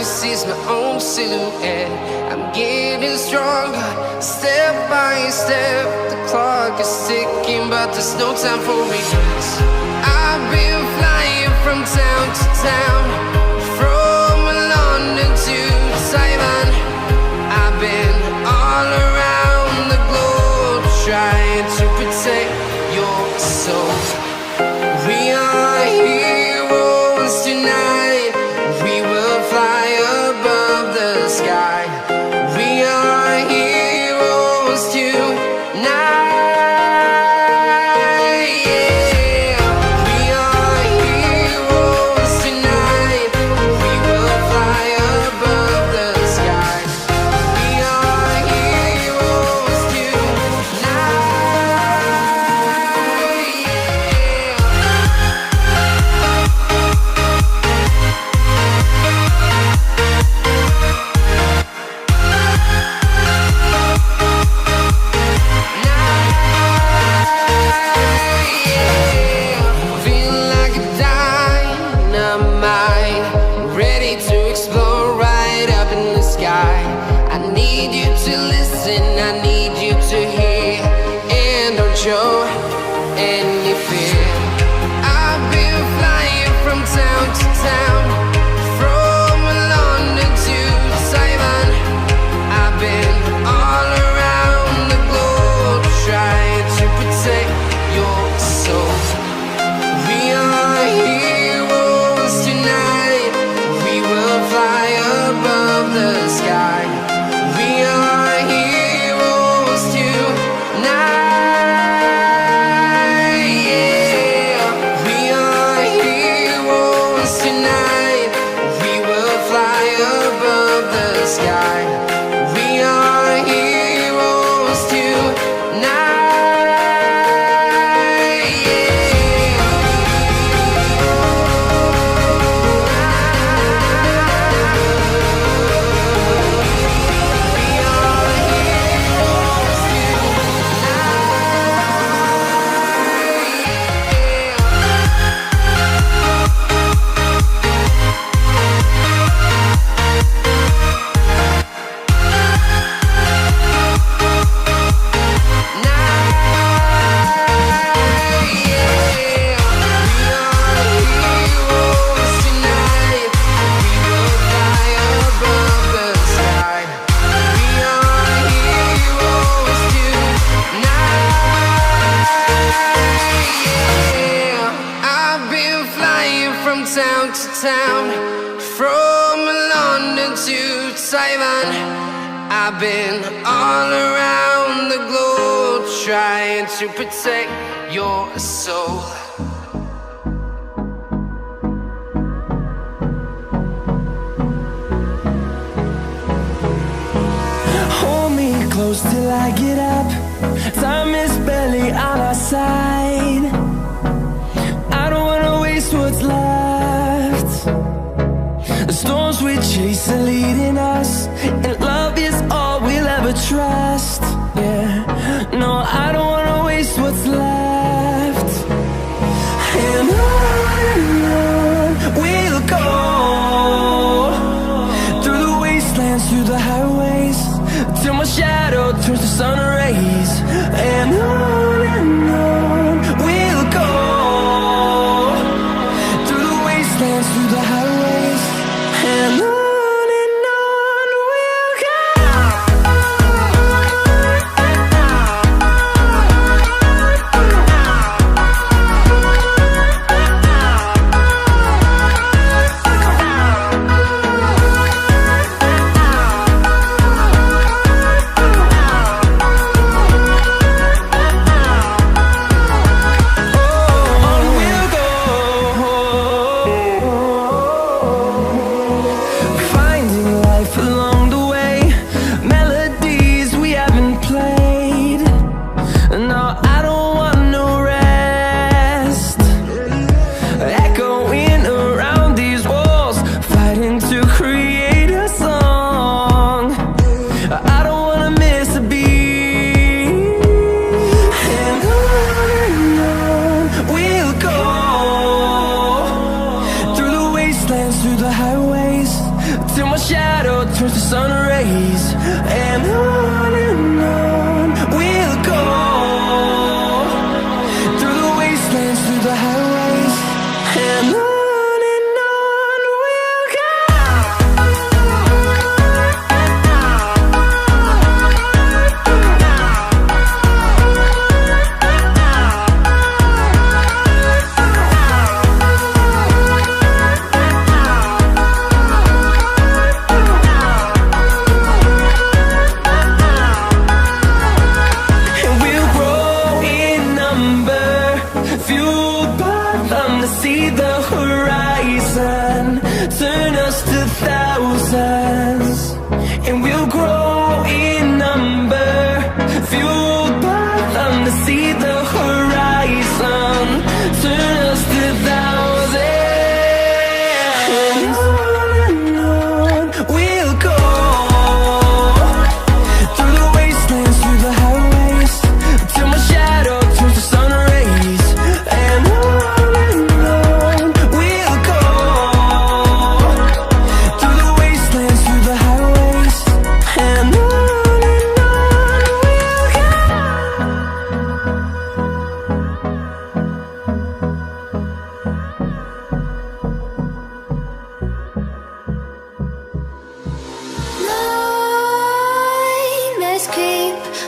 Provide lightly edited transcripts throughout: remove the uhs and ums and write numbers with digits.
eyes sees my own silhouette. I'm getting stronger, step by step. The clock is ticking, but there's no time for regrets. I've been flying from town to town, from London to Taiwan. I've been all around the globe, trying to protect your soul. We are heroes tonight. We will fly above the sky. We are heroes tonight. Yeah. We are heroes tonight. We will fly above the sky. We are heroes tonight. Feeling like a dynamite, ready to explode right up in the sky. I need you to listen, I need you to hear, and don't show any fear. I've been flying from town to town, from London to Taiwan. I've been all around the globe, trying to protect your soul. We are heroes tonight. We will fly above the sky. We are heroes tonight. Yeah. We are heroes tonight. We will fly above the sky. We are heroes tonight. Yeah. Town to town, from London to Taiwan. I've been all around the globe, trying to protect your soul. Hold me close till I get up. Time is barely on our side. I don't wanna waste what's left. The storms we chase are leading us, and love is all we'll ever trust. Yeah, no, I don't wanna waste what's left. And on we'll go, through the wastelands, through the highways, till my shadow turns to sun rays. And on we'll go, through the wastelands, through the highways, and on we'll go. shadow turns to sun rays, and on we'll go, through the wastelands, through the highways, and on we'll go. See the horizon, turn us to thousands, and we'll grow in number, fueled by them to see the horizon, turn us to thousands, and on we'll go, through the wastelands, through the highways, till my shadow turns to sun rays, and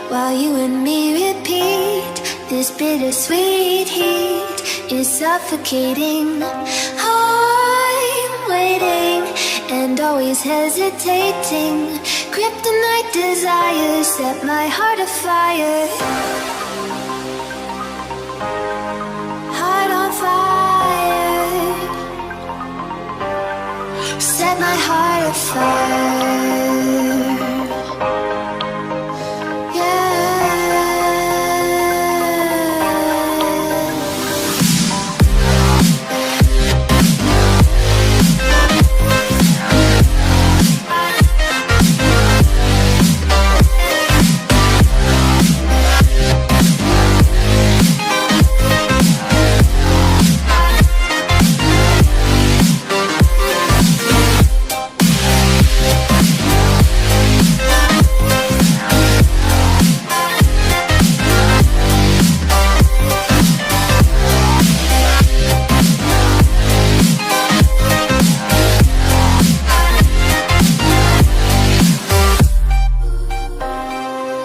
while you and me repeat, this bittersweet heat is suffocating. I'm waiting and always hesitating. Kryptonite desires set my heart afire. Heart on fire. Set my heart afire.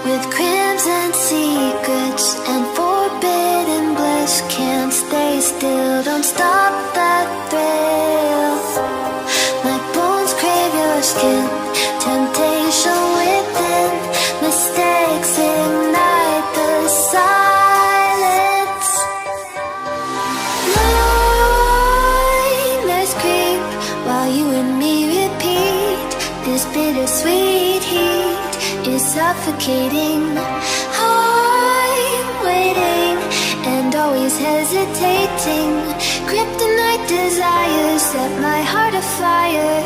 With crimson secrets and forbidden bliss, can't stay still, don't stop that thrill. My bones crave your skin, temptation within, mistakes ignite the silence. Nightmares creep while you and me repeat, this bittersweet heat is suffocating. I'm waiting and always hesitating. Kryptonite desires set my heart afire.